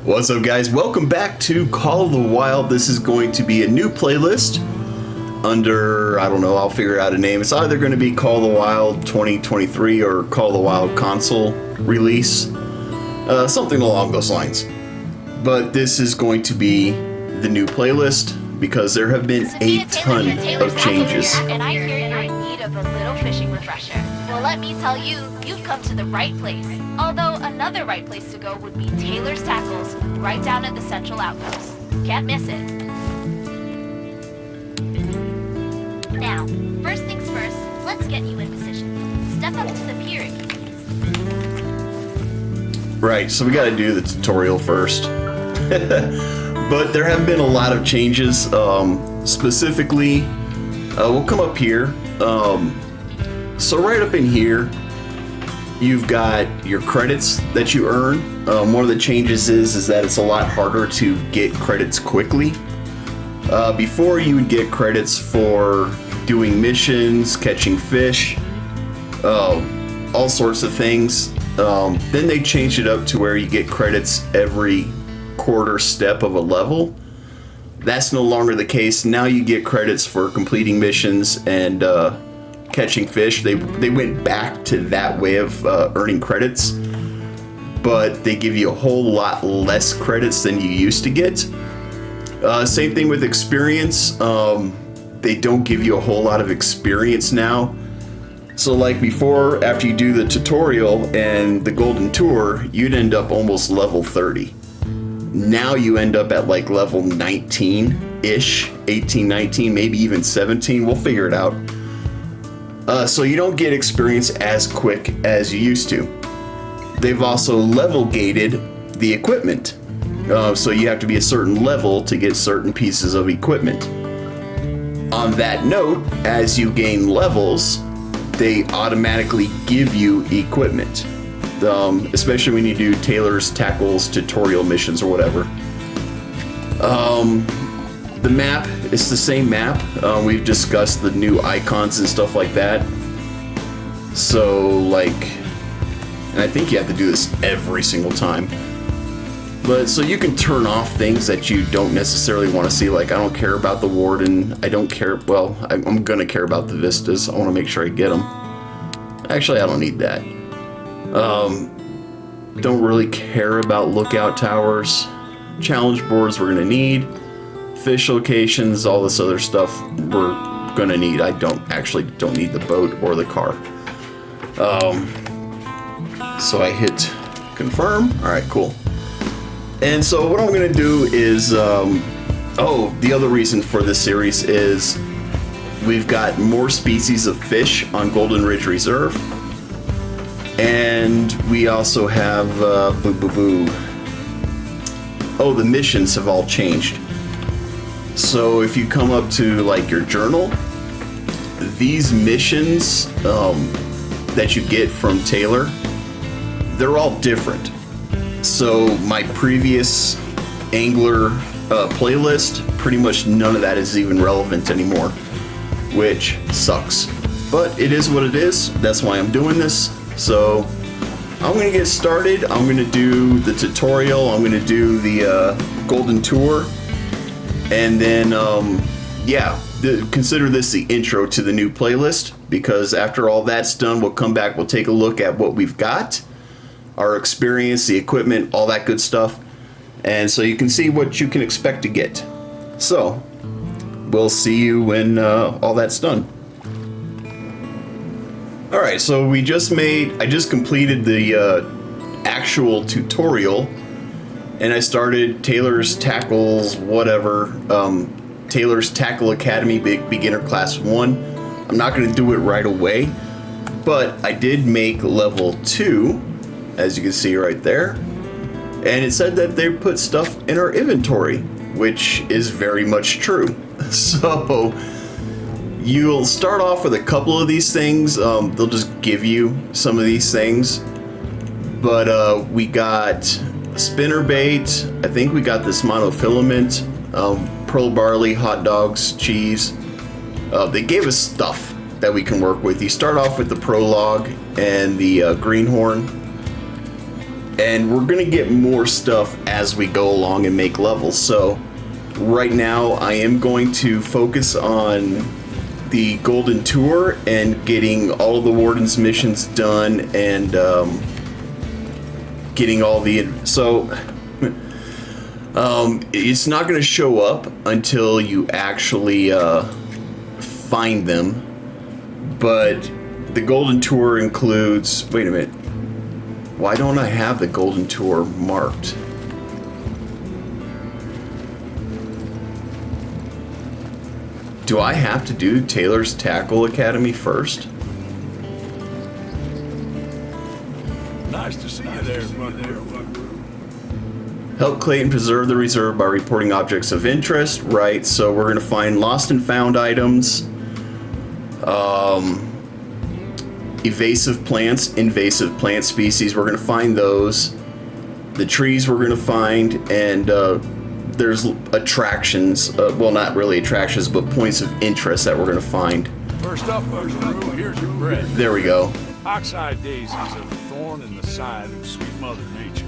What's up, guys? Welcome back to Call of the Wild. This is going to be a new playlist under, I don't know, I'll figure out a name. It's either going to be Call of the Wild 2023 or Call of the Wild console release. Something along those lines. But this is going to be the new playlist because there have been a ton of changes. And I hear you're in need of a little fishing refresher. Well, let me tell you, you've come to the right place. Although another right place to go would be Taylor's Tackles, right down at the Central Outpost. Can't miss it. Now, first things first, let's get you in position. Step up to the pier if you please. Right, so we got to do the tutorial first. But there have been a lot of changes. Specifically, we'll come up here. So right up in here, you've got your credits that you earn. One of the changes is that it's a lot harder to get credits quickly. Before, you would get credits for doing missions, catching fish, all sorts of things. Then they changed it up to where you get credits every quarter step of a level. That's no longer the case. Now you get credits for completing missions and catching fish. They went back to that way of earning credits, but they give you a whole lot less credits than you used to get. Same thing with experience. They don't give you a whole lot of experience now. So like before, after you do the tutorial and the golden tour, you'd end up almost level 30. Now you end up at like level 19-ish, 18, 19, maybe even 17. We'll figure it out. So you don't get experience as quick as you used to. They've also level gated the equipment. So you have to be a certain level to get certain pieces of equipment. On that note, as you gain levels, they automatically give you equipment. Especially when you do Taylor's Tackles tutorial missions or whatever. The map is the same map. We've discussed the new icons and stuff like that. So, and I think you have to do this every single time. But so you can turn off things that you don't necessarily want to see. Like, I don't care about the Warden. I don't care. Well, I'm gonna care about the Vistas. I want to make sure I get them. Actually, I don't need that. Don't really care about lookout towers. Challenge boards we're gonna need. Fish locations, all this other stuff we're gonna need. I don't need the boat or the car. So I hit confirm. All right, cool. And so what I'm gonna do is, the other reason for this series is we've got more species of fish on Golden Ridge Reserve. And we also have, the missions have all changed. So if you come up to like your journal, these missions that you get from Taylor, they're all different. So my previous angler playlist, pretty much none of that is even relevant anymore, which sucks. But it is what it is. That's why I'm doing this. So I'm gonna get started. I'm gonna do the tutorial. I'm gonna do the golden tour. And then, consider this the intro to the new playlist, because after all that's done, we'll come back, we'll take a look at what we've got, our experience, the equipment, all that good stuff. And so you can see what you can expect to get. So, we'll see you when all that's done. Alright, so I just completed the actual tutorial. And I started Taylor's Tackles, Taylor's Tackle Academy Beginner Class 1. I'm not going to do it right away, but I did make level 2, as you can see right there. And it said that they put stuff in our inventory, which is very much true. So you'll start off with a couple of these things. They'll just give you some of these things. But we got spinner bait. I think we got this monofilament, pearl barley, hot dogs, cheese. They gave us stuff that we can work with. You start off with the prologue and the greenhorn. And we're gonna get more stuff as we go along and make levels. So right now I am going to focus on the Golden Tour and getting all of the Warden's missions done, and getting all the... So it's not going to show up until you actually find them, but the Golden Tour includes... Wait a minute. Why don't I have the Golden Tour marked? Do I have to do Taylor's Tackle Academy first? Nice to see you there, brother. Help Clayton preserve the reserve by reporting objects of interest. Right, so we're going to find lost and found items. Evasive plants, invasive plant species. We're going to find those. The trees we're going to find, and there's attractions. Well, not really attractions, but points of interest that we're going to find. First up, Buckaroo, here's your bread. There we go. Oxeye daisies are the thorn in the side of sweet Mother Nature.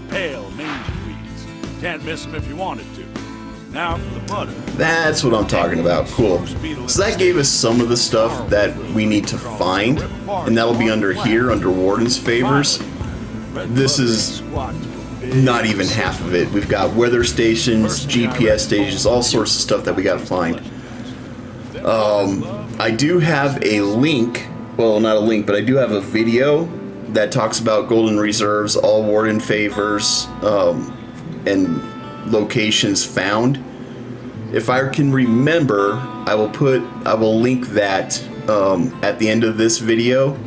Pale, mangy weeds. Can't miss them if you wanted to. Now for the butter. That's what I'm talking about. Cool. So that gave us some of the stuff that we need to find, and that'll be under here, under Warden's Favors. This is not even half of it. We've got weather stations, GPS stations, all sorts of stuff that we gotta find. I do have a link, well, not a link, but I do have a video that talks about Golden Reserves, all Warden Favors, and locations found. If I can remember, I will link that at the end of this video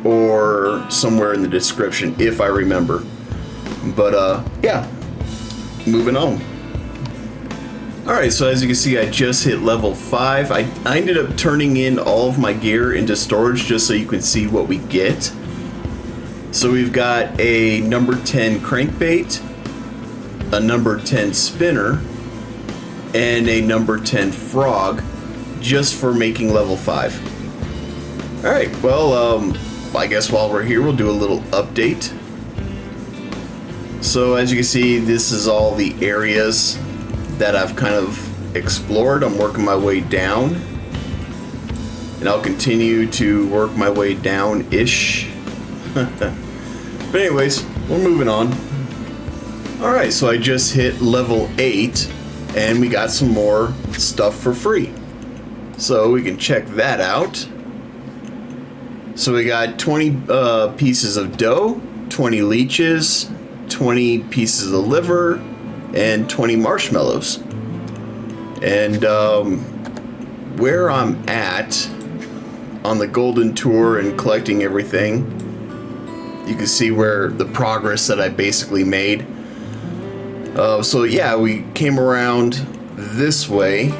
or somewhere in the description if I remember. But yeah, moving on. Alright, so as you can see, I just hit level 5. I ended up turning in all of my gear into storage just so you can see what we get. So we've got a number 10 crankbait, a number 10 spinner, and a number 10 frog, just for making level 5. Alright, well, I guess while we're here, we'll do a little update. So as you can see, this is all the areas that I've kind of explored. I'm working my way down, and I'll continue to work my way down-ish. But anyways, we're moving on. Alright, so I just hit level 8, and we got some more stuff for free. So we can check that out. So we got 20 pieces of dough, 20 leeches, 20 pieces of liver, and 20 marshmallows. And where I'm at on the Golden Tour and collecting everything, you can see where the progress that I basically made. So yeah, we came around this way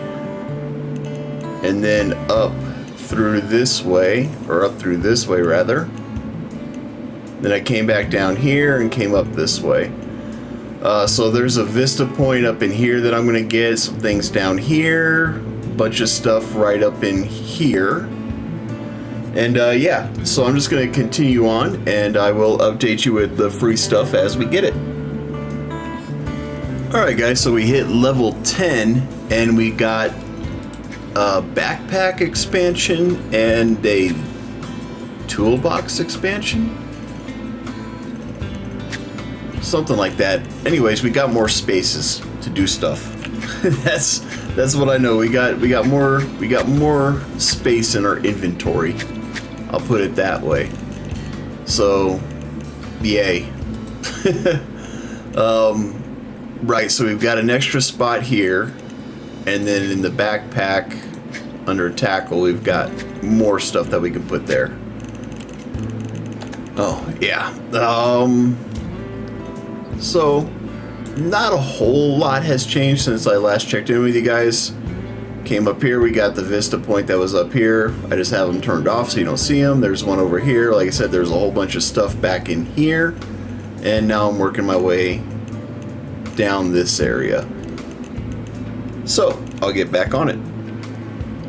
and then up through this way, or up through this way rather. Then I came back down here and came up this way. So there's a vista point up in here that I'm gonna get, some things down here, bunch of stuff right up in here. And yeah, so I'm just gonna continue on, and I will update you with the free stuff as we get it. Alright guys, so we hit level 10, and we got a backpack expansion and a toolbox expansion? Something like that. Anyways, we got more spaces to do stuff. that's what I know. We got more space in our inventory. I'll put it that way. So, yay. Right, so we've got an extra spot here, and then in the backpack under tackle we've got more stuff that we can put there. Oh, yeah. So, not a whole lot has changed since I last checked in with you guys. Came up here, we got the vista point that was up here. I just have them turned off so you don't see them. There's one over here. Like I said, there's a whole bunch of stuff back in here. And now I'm working my way down this area. So, I'll get back on it.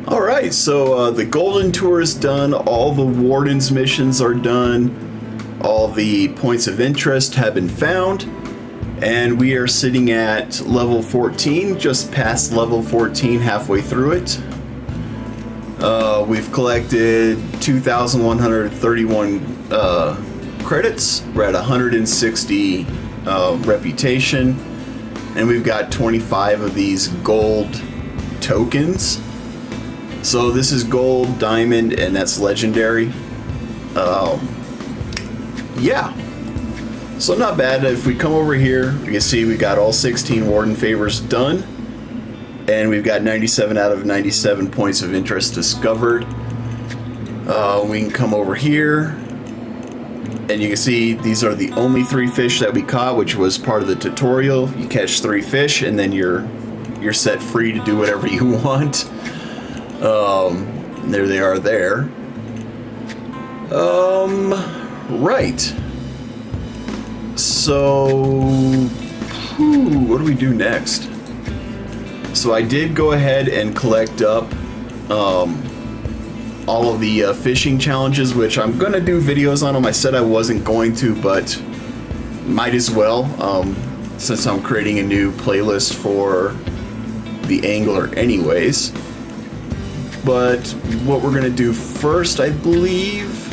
Alright, so the Golden Tour is done. All the Warden's missions are done. All the points of interest have been found, and we are sitting at level 14, just past level 14, halfway through it. We've collected 2,131 credits. We're at 160 reputation, and we've got 25 of these gold tokens. So this is gold, diamond, and that's legendary. Yeah. So not bad. If we come over here, you can see we got all 16 Warden favors done. And we've got 97 out of 97 points of interest discovered. We can come over here, and you can see these are the only 3 fish that we caught, which was part of the tutorial. You catch 3 fish, and then you're set free to do whatever you want. There they are there. Right. So, what do we do next? So I did go ahead and collect up all of the fishing challenges, which I'm gonna do videos on them. I said I wasn't going to, but might as well, since I'm creating a new playlist for the angler anyways. But what we're gonna do first, I believe,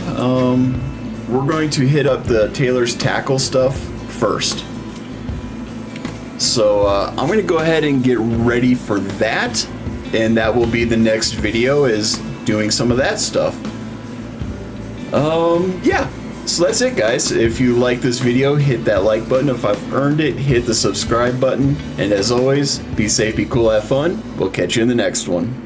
we're going to hit up the Taylor's Tackle stuff first. So I'm going to go ahead and get ready for that, and that will be the next video, is doing some of that stuff. Yeah, so that's it, guys. If you like this video, hit that like button. If I've earned it, hit the subscribe button. And as always, be safe, be cool, have fun. We'll catch you in the next one.